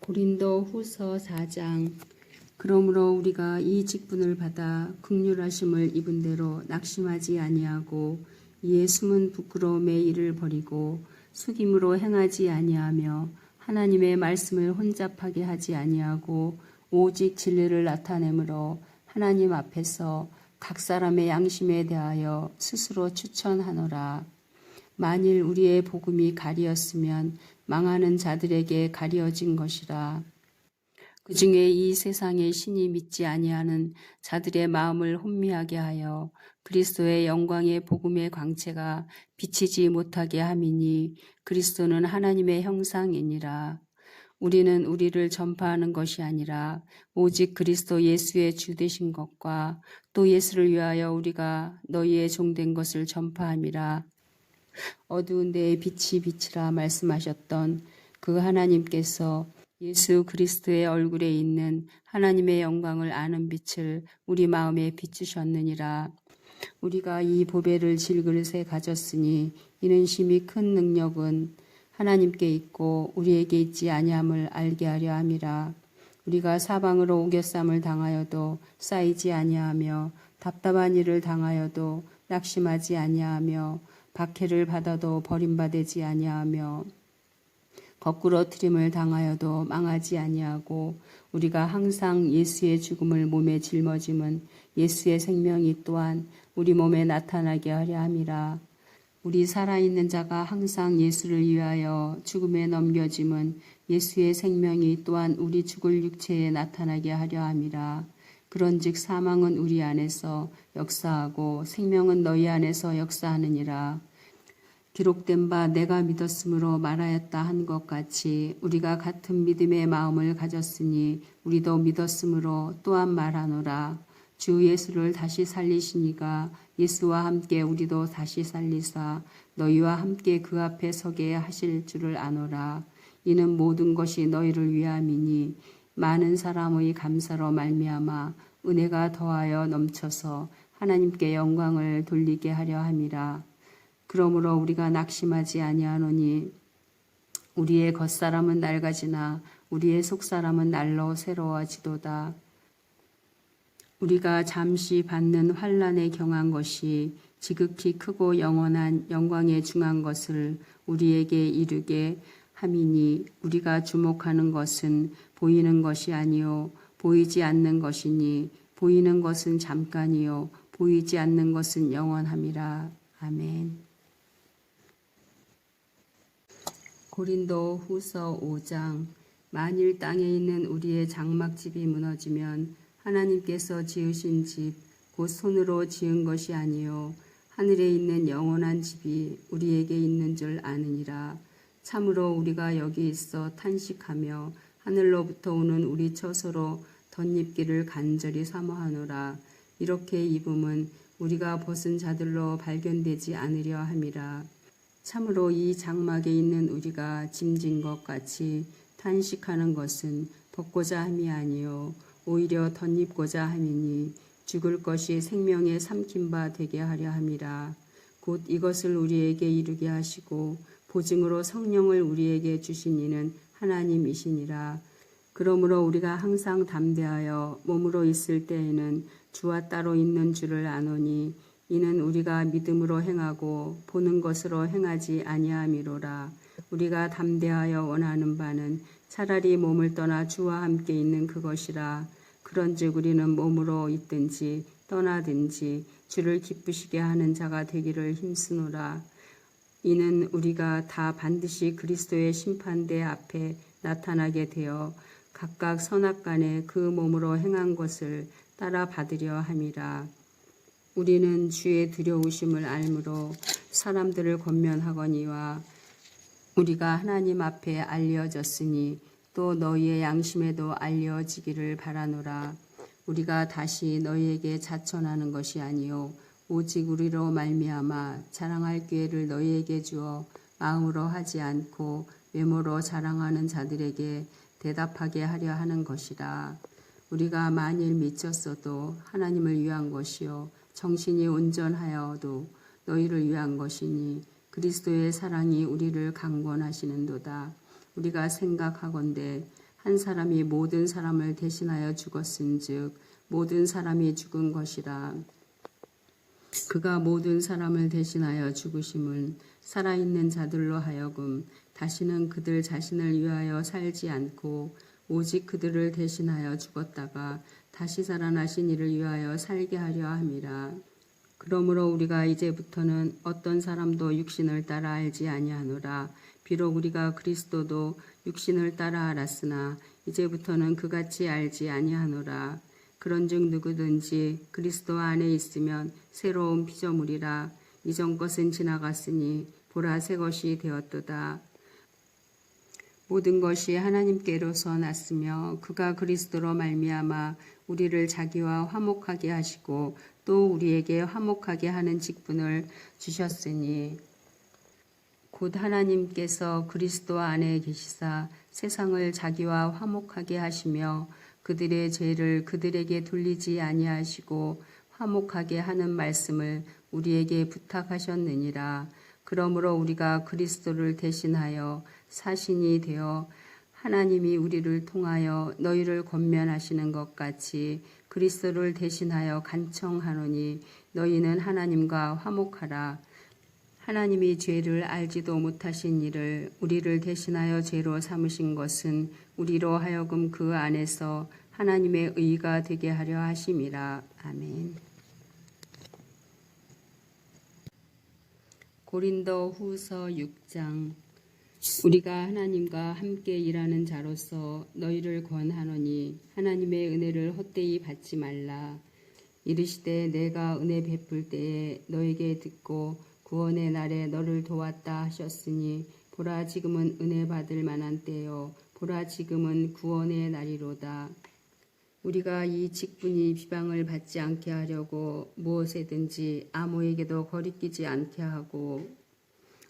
고린도 후서 4장. 그러므로 우리가 이 직분을 받아 긍휼하심을 입은 대로 낙심하지 아니하고 이에 숨은 부끄러움의 일을 버리고 숙임으로 행하지 아니하며 하나님의 말씀을 혼잡하게 하지 아니하고 오직 진리를 나타내므로 하나님 앞에서 각 사람의 양심에 대하여 스스로 추천하노라. 만일 우리의 복음이 가리었으면 망하는 자들에게 가리어진 것이라. 그 중에 이 세상의 신이 믿지 아니하는 자들의 마음을 혼미하게 하여 그리스도의 영광의 복음의 광채가 비치지 못하게 함이니 그리스도는 하나님의 형상이니라. 우리는 우리를 전파하는 것이 아니라 오직 그리스도 예수의 주 되신 것과 또 예수를 위하여 우리가 너희의 종된 것을 전파함이라. 어두운 데에 빛이 비치라 말씀하셨던 그 하나님께서 예수 그리스도의 얼굴에 있는 하나님의 영광을 아는 빛을 우리 마음에 비추셨느니라. 우리가 이 보배를 질그릇에 가졌으니 이는 심히 큰 능력은 하나님께 있고 우리에게 있지 아니함을 알게 하려 함이라. 우리가 사방으로 오겨쌈을 당하여도 쌓이지 아니하며 답답한 일을 당하여도 낙심하지 아니하며 박해를 받아도 버림받지 아니하며 거꾸로 트림을 당하여도 망하지 아니하고 우리가 항상 예수의 죽음을 몸에 짊어짐은 예수의 생명이 또한 우리 몸에 나타나게 하려 함이라. 우리 살아있는 자가 항상 예수를 위하여 죽음에 넘겨짐은 예수의 생명이 또한 우리 죽을 육체에 나타나게 하려 함이라. 그런즉 사망은 우리 안에서 역사하고 생명은 너희 안에서 역사하느니라. 기록된 바 내가 믿었으므로 말하였다 한 것 같이 우리가 같은 믿음의 마음을 가졌으니 우리도 믿었으므로 또한 말하노라. 주 예수를 다시 살리시니가 예수와 함께 우리도 다시 살리사 너희와 함께 그 앞에 서게 하실 줄을 아노라. 이는 모든 것이 너희를 위함이니 많은 사람의 감사로 말미암아 은혜가 더하여 넘쳐서 하나님께 영광을 돌리게 하려 함이라. 그러므로 우리가 낙심하지 아니하노니 우리의 겉사람은 낡아지나 우리의 속사람은 날로 새로워지도다. 우리가 잠시 받는 환난에 경한 것이 지극히 크고 영원한 영광에 중한 것을 우리에게 이루게 함이니 우리가 주목하는 것은 보이는 것이 아니요 보이지 않는 것이니 보이는 것은 잠깐이요 보이지 않는 것은 영원함이라. 아멘. 고린도 후서 5장. 만일 땅에 있는 우리의 장막집이 무너지면 하나님께서 지으신 집 곧 손으로 지은 것이 아니요 하늘에 있는 영원한 집이 우리에게 있는 줄 아느니라. 참으로 우리가 여기 있어 탄식하며 하늘로부터 오는 우리 처소로 덧입기를 간절히 사모하노라. 이렇게 입음은 우리가 벗은 자들로 발견되지 않으려 함이라. 참으로 이 장막에 있는 우리가 짐진 것 같이 탄식하는 것은 벗고자 함이 아니요 오히려 덧입고자 함이니 죽을 것이 생명에 삼킨 바 되게 하려 함이라. 곧 이것을 우리에게 이루게 하시고 보증으로 성령을 우리에게 주신 이는 하나님이시니라. 그러므로 우리가 항상 담대하여 몸으로 있을 때에는 주와 따로 있는 줄을 아노니 이는 우리가 믿음으로 행하고 보는 것으로 행하지 아니함이로라. 우리가 담대하여 원하는 바는 차라리 몸을 떠나 주와 함께 있는 그것이라. 그런즉 우리는 몸으로 있든지 떠나든지 주를 기쁘시게 하는 자가 되기를 힘쓰노라. 이는 우리가 다 반드시 그리스도의 심판대 앞에 나타나게 되어 각각 선악간에 그 몸으로 행한 것을 따라 받으려 함이라. 우리는 주의 두려우심을 알므로 사람들을 권면하거니와 우리가 하나님 앞에 알려졌으니 또 너희의 양심에도 알려지기를 바라노라. 우리가 다시 너희에게 자천하는 것이 아니요 오직 우리로 말미암아 자랑할 기회를 너희에게 주어 마음으로 하지 않고 외모로 자랑하는 자들에게 대답하게 하려 하는 것이라. 우리가 만일 미쳤어도 하나님을 위한 것이요 정신이 온전하여도 너희를 위한 것이니 그리스도의 사랑이 우리를 강권하시는도다. 우리가 생각하건대 한 사람이 모든 사람을 대신하여 죽었은즉 모든 사람이 죽은 것이라. 그가 모든 사람을 대신하여 죽으심은 살아있는 자들로 하여금 다시는 그들 자신을 위하여 살지 않고 오직 그들을 대신하여 죽었다가 다시 살아나신 이를 위하여 살게 하려 함이라. 그러므로 우리가 이제부터는 어떤 사람도 육신을 따라 알지 아니하노라. 비록 우리가 그리스도도 육신을 따라 알았으나 이제부터는 그같이 알지 아니하노라. 그런즉 누구든지 그리스도 안에 있으면 새로운 피조물이라. 이전 것은 지나갔으니 보라 새 것이 되었도다. 모든 것이 하나님께로서 났으며 그가 그리스도로 말미암아 우리를 자기와 화목하게 하시고 또 우리에게 화목하게 하는 직분을 주셨으니 곧 하나님께서 그리스도 안에 계시사 세상을 자기와 화목하게 하시며 그들의 죄를 그들에게 돌리지 아니하시고 화목하게 하는 말씀을 우리에게 부탁하셨느니라. 그러므로 우리가 그리스도를 대신하여 사신이 되어 하나님이 우리를 통하여 너희를 권면하시는 것 같이 그리스도를 대신하여 간청하노니 너희는 하나님과 화목하라. 하나님이 죄를 알지도 못하신 이를 우리를 대신하여 죄로 삼으신 것은 우리로 하여금 그 안에서 하나님의 의가 되게 하려 하심이라. 아멘. 고린도 후서 6장. 우리가 하나님과 함께 일하는 자로서 너희를 권하노니 하나님의 은혜를 헛되이 받지 말라. 이르시되 내가 은혜 베풀 때에 너에게 듣고 구원의 날에 너를 도왔다 하셨으니 보라 지금은 은혜 받을 만한 때요 보라 지금은 구원의 날이로다. 우리가 이 직분이 비방을 받지 않게 하려고 무엇에든지 아무에게도 거리끼지 않게 하고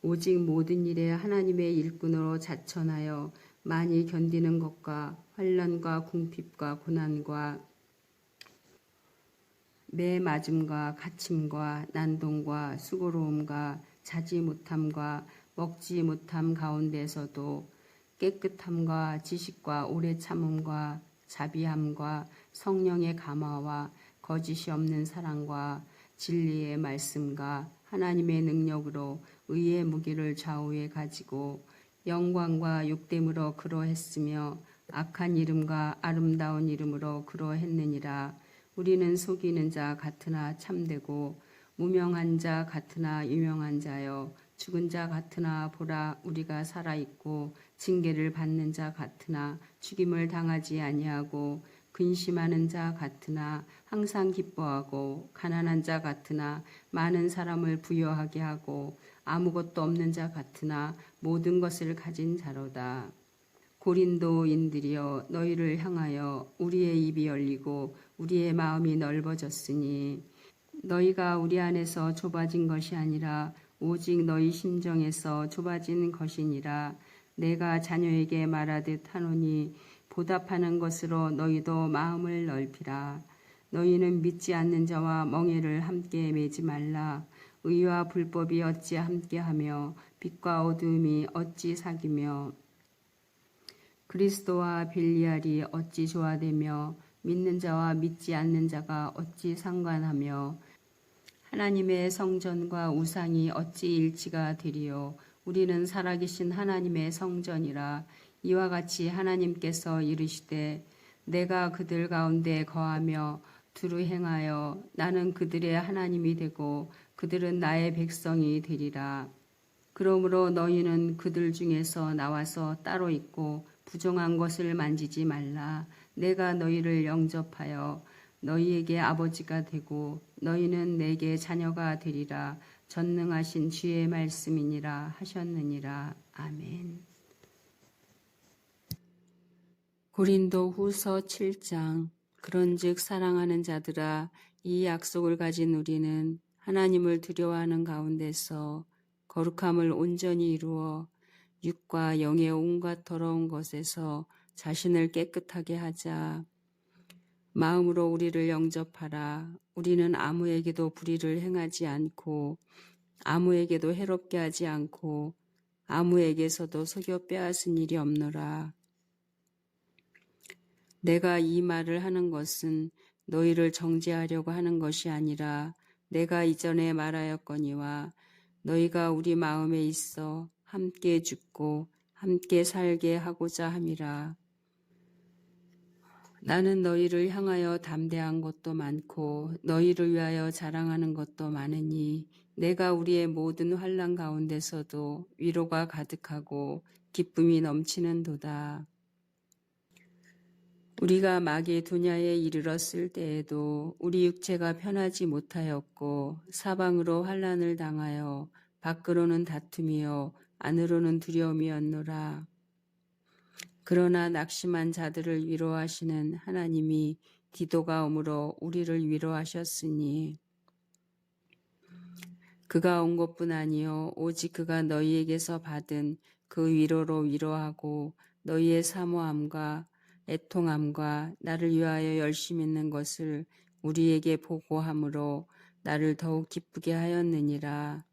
오직 모든 일에 하나님의 일꾼으로 자천하여 많이 견디는 것과 환난과 궁핍과 고난과 매 맞음과 갇힘과 난동과 수고로움과 자지 못함과 먹지 못함 가운데서도 깨끗함과 지식과 오래 참음과 자비함과 성령의 감화와 거짓이 없는 사랑과 진리의 말씀과 하나님의 능력으로 의의 무기를 좌우에 가지고 영광과 욕됨으로 그러했으며 악한 이름과 아름다운 이름으로 그러했느니라. 우리는 속이는 자 같으나 참되고 무명한 자 같으나 유명한 자여 죽은 자 같으나 보라 우리가 살아있고 징계를 받는 자 같으나 죽임을 당하지 아니하고 근심하는 자 같으나 항상 기뻐하고 가난한 자 같으나 많은 사람을 부유하게 하고 아무것도 없는 자 같으나 모든 것을 가진 자로다. 고린도인들이여 너희를 향하여 우리의 입이 열리고 우리의 마음이 넓어졌으니 너희가 우리 안에서 좁아진 것이 아니라 오직 너희 심정에서 좁아진 것이니라. 내가 자녀에게 말하듯 하노니 보답하는 것으로 너희도 마음을 넓히라. 너희는 믿지 않는 자와 멍에를 함께 매지 말라. 의와 불법이 어찌 함께하며 빛과 어두움이 어찌 사귀며 그리스도와 벨리알이 어찌 조화되며 믿는 자와 믿지 않는 자가 어찌 상관하며 하나님의 성전과 우상이 어찌 일치가 되리요. 우리는 살아계신 하나님의 성전이라. 이와 같이 하나님께서 이르시되 내가 그들 가운데 거하며 두루 행하여 나는 그들의 하나님이 되고 그들은 나의 백성이 되리라. 그러므로 너희는 그들 중에서 나와서 따로 있고 부정한 것을 만지지 말라. 내가 너희를 영접하여 너희에게 아버지가 되고 너희는 내게 자녀가 되리라. 전능하신 주의 말씀이니라 하셨느니라. 아멘. 고린도 후서 7장. 그런즉 사랑하는 자들아 이 약속을 가진 우리는 하나님을 두려워하는 가운데서 거룩함을 온전히 이루어 육과 영의 온갖 더러운 것에서 자신을 깨끗하게 하자. 마음으로 우리를 영접하라. 우리는 아무에게도 불의를 행하지 않고 아무에게도 해롭게 하지 않고 아무에게서도 속여 빼앗은 일이 없노라. 내가 이 말을 하는 것은 너희를 정죄하려고 하는 것이 아니라 내가 이전에 말하였거니와 너희가 우리 마음에 있어 함께 죽고 함께 살게 하고자 함이라. 나는 너희를 향하여 담대한 것도 많고 너희를 위하여 자랑하는 것도 많으니 내가 우리의 모든 환난 가운데서도 위로가 가득하고 기쁨이 넘치는도다. 우리가 마게도냐에 이르렀을 때에도 우리 육체가 편하지 못하였고 사방으로 환난을 당하여 밖으로는 다툼이요 안으로는 두려움이었노라. 그러나 낙심한 자들을 위로하시는 하나님이 디도가 오므로 우리를 위로하셨으니 그가 온 것뿐 아니요 오직 그가 너희에게서 받은 그 위로로 위로하고 너희의 사모함과 애통함과 나를 위하여 열심 있는 것을 우리에게 보고함으로 나를 더욱 기쁘게 하였느니라.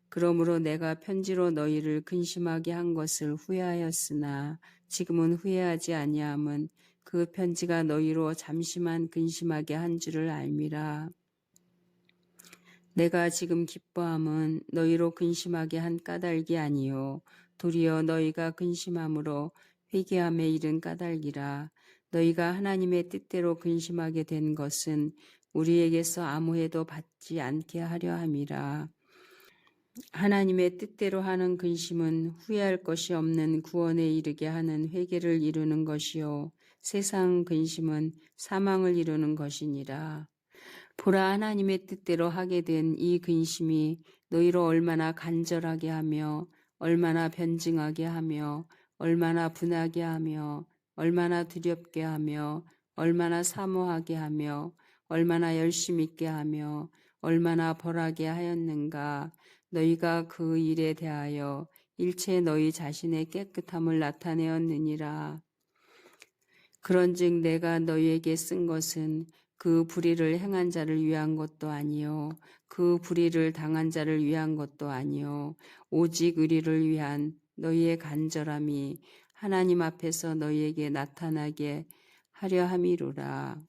그러므로 내가 편지로 너희를 근심하게 한 것을 후회하였으나 지금은 후회하지 아니함은 그 편지가 너희로 잠시만 근심하게 한 줄을 알미라. 내가 지금 기뻐함은 너희로 근심하게 한 까닭이 아니요 도리어 너희가 근심함으로 회개함에 이른 까닭이라. 너희가 하나님의 뜻대로 근심하게 된 것은 우리에게서 아무 해도 받지 않게 하려 함이라. 하나님의 뜻대로 하는 근심은 후회할 것이 없는 구원에 이르게 하는 회개를 이루는 것이요 세상 근심은 사망을 이루는 것이니라. 보라, 하나님의 뜻대로 하게 된 이 근심이 너희로 얼마나 간절하게 하며 얼마나 변증하게 하며 얼마나 분하게 하며 얼마나 두렵게 하며 얼마나 사모하게 하며 얼마나 열심 있게 하며 얼마나 벌하게 하였는가. 너희가 그 일에 대하여 일체 너희 자신의 깨끗함을 나타내었느니라. 그런즉 내가 너희에게 쓴 것은 그 불의를 행한 자를 위한 것도 아니요 그 불의를 당한 자를 위한 것도 아니요 오직 의리를 위한 너희의 간절함이 하나님 앞에서 너희에게 나타나게 하려 함이로라.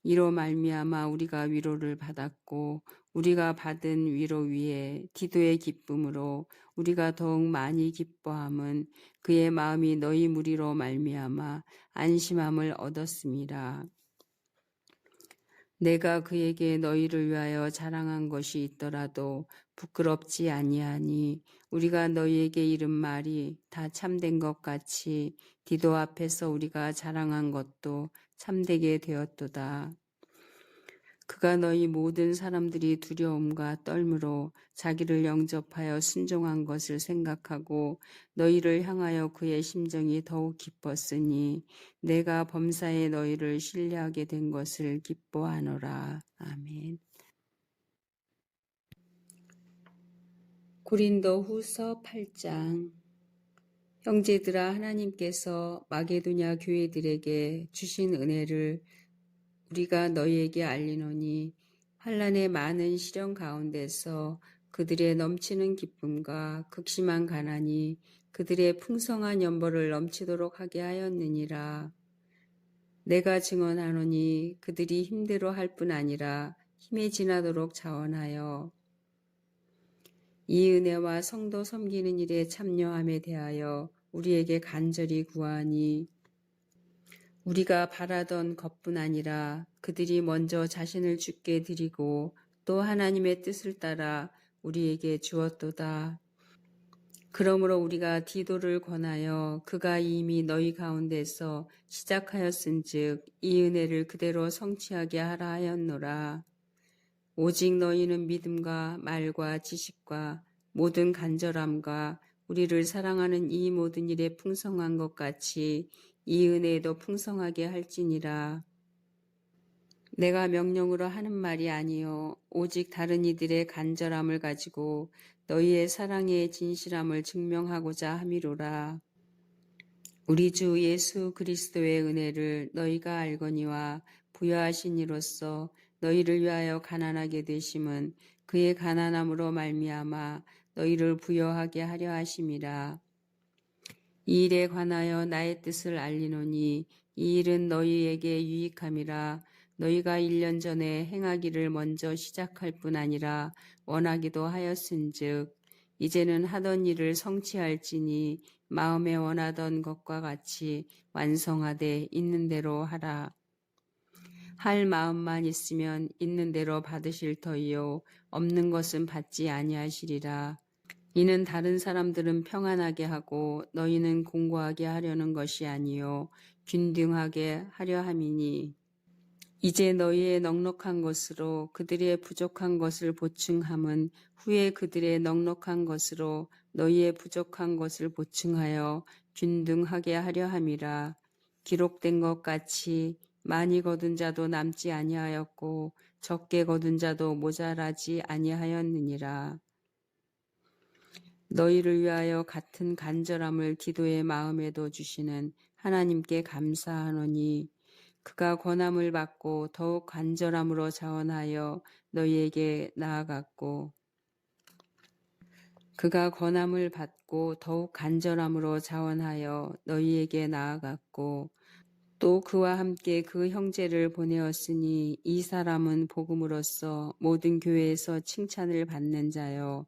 이로 말미암아 우리가 위로를 받았고 우리가 받은 위로 위에 디도의 기쁨으로 우리가 더욱 많이 기뻐함은 그의 마음이 너희 무리로 말미암아 안심함을 얻었음이라. 내가 그에게 너희를 위하여 자랑한 것이 있더라도 부끄럽지 아니하니 우리가 너희에게 이른 말이 다 참된 것 같이 디도 앞에서 우리가 자랑한 것도 참되게 되었도다. 그가 너희 모든 사람들이 두려움과 떨므로 자기를 영접하여 순종한 것을 생각하고 너희를 향하여 그의 심정이 더욱 기뻤으니 내가 범사에 너희를 신뢰하게 된 것을 기뻐하노라. 아멘. 고린도 후서 8장. 형제들아, 하나님께서 마게도냐 교회들에게 주신 은혜를 우리가 너희에게 알리노니 환난의 많은 시련 가운데서 그들의 넘치는 기쁨과 극심한 가난이 그들의 풍성한 연보를 넘치도록 하게 하였느니라. 내가 증언하노니 그들이 힘대로 할 뿐 아니라 힘에 지나도록 자원하여 이 은혜와 성도 섬기는 일에 참여함에 대하여 우리에게 간절히 구하니 우리가 바라던 것뿐 아니라 그들이 먼저 자신을 주께 드리고 또 하나님의 뜻을 따라 우리에게 주었도다. 그러므로 우리가 디도를 권하여 그가 이미 너희 가운데서 시작하였은즉 이 은혜를 그대로 성취하게 하라 하였노라. 오직 너희는 믿음과 말과 지식과 모든 간절함과 우리를 사랑하는 이 모든 일에 풍성한 것 같이 이 은혜에도 풍성하게 할지니라. 내가 명령으로 하는 말이 아니요 오직 다른 이들의 간절함을 가지고 너희의 사랑의 진실함을 증명하고자 함이로라. 우리 주 예수 그리스도의 은혜를 너희가 알거니와 부여하신 이로써 너희를 위하여 가난하게 되심은 그의 가난함으로 말미암아 너희를 부여하게 하려 하심이라. 이 일에 관하여 나의 뜻을 알리노니 이 일은 너희에게 유익함이라. 너희가 1년 전에 행하기를 먼저 시작할 뿐 아니라 원하기도 하였은즉 이제는 하던 일을 성취할지니 마음에 원하던 것과 같이 완성하되 있는 대로 하라. 할 마음만 있으면 있는 대로 받으실 터이요 없는 것은 받지 아니하시리라. 이는 다른 사람들은 평안하게 하고 너희는 공고하게 하려는 것이 아니요 균등하게 하려 함이니 이제 너희의 넉넉한 것으로 그들의 부족한 것을 보충함은 후에 그들의 넉넉한 것으로 너희의 부족한 것을 보충하여 균등하게 하려 함이라. 기록된 것 같이 많이 거둔 자도 남지 아니하였고 적게 거둔 자도 모자라지 아니하였느니라. 너희를 위하여 같은 간절함을 기도의 마음에도 주시는 하나님께 감사하노니 그가 권함을 받고 더욱 간절함으로 자원하여 너희에게 나아갔고 그가 권함을 받고 더욱 간절함으로 자원하여 너희에게 나아갔고 또 그와 함께 그 형제를 보내었으니 이 사람은 복음으로써 모든 교회에서 칭찬을 받는 자요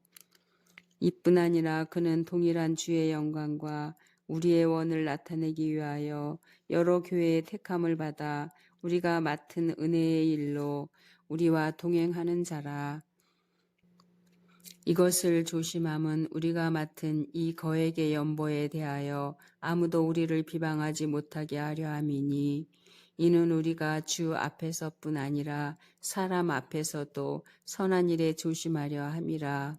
이뿐 아니라 그는 동일한 주의 영광과 우리의 원을 나타내기 위하여 여러 교회의 택함을 받아 우리가 맡은 은혜의 일로 우리와 동행하는 자라. 이것을 조심함은 우리가 맡은 이 거액의 연보에 대하여 아무도 우리를 비방하지 못하게 하려 함이니 이는 우리가 주 앞에서뿐 아니라 사람 앞에서도 선한 일에 조심하려 함이라.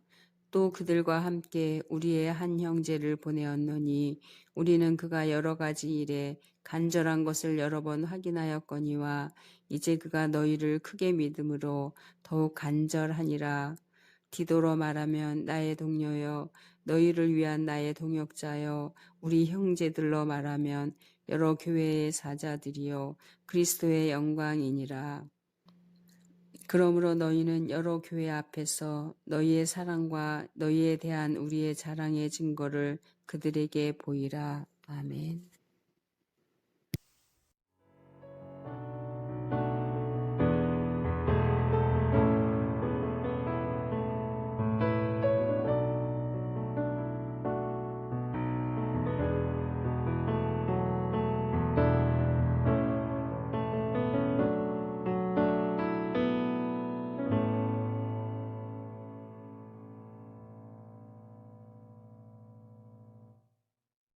또 그들과 함께 우리의 한 형제를 보내었노니 우리는 그가 여러 가지 일에 간절한 것을 여러 번 확인하였거니와 이제 그가 너희를 크게 믿음으로 더욱 간절하니라. 디도로 말하면 나의 동료여 너희를 위한 나의 동역자여 우리 형제들로 말하면 여러 교회의 사자들이요 그리스도의 영광이니라. 그러므로 너희는 여러 교회 앞에서 너희의 사랑과 너희에 대한 우리의 자랑의 증거를 그들에게 보이라. 아멘.